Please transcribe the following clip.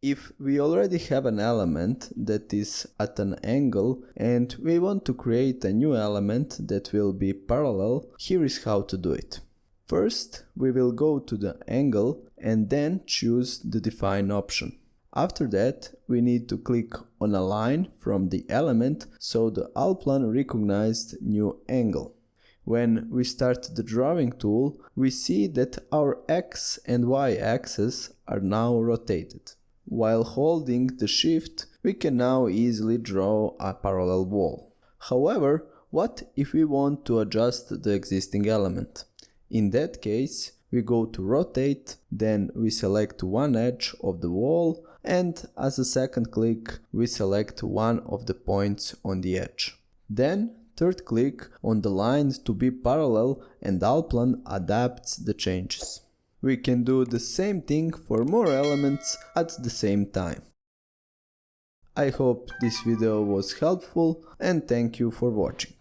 If we already have an element that is at an angle and we want to create a new element that will be parallel, here is how to do it. First, we will go to the angle and then choose the define option. After that, we need to click on a line from the element so the Allplan recognized new angle. When we start the drawing tool, we see that our X and Y axes are now rotated. While holding the shift, we can now easily draw a parallel wall. However, what if we want to adjust the existing element? In that case, we go to rotate, then we select one edge of the wall, and as a second click, we select one of the points on the edge. Then, third click on the lines to be parallel and Allplan adapts the changes. We can do the same thing for more elements at the same time. I hope this video was helpful and thank you for watching.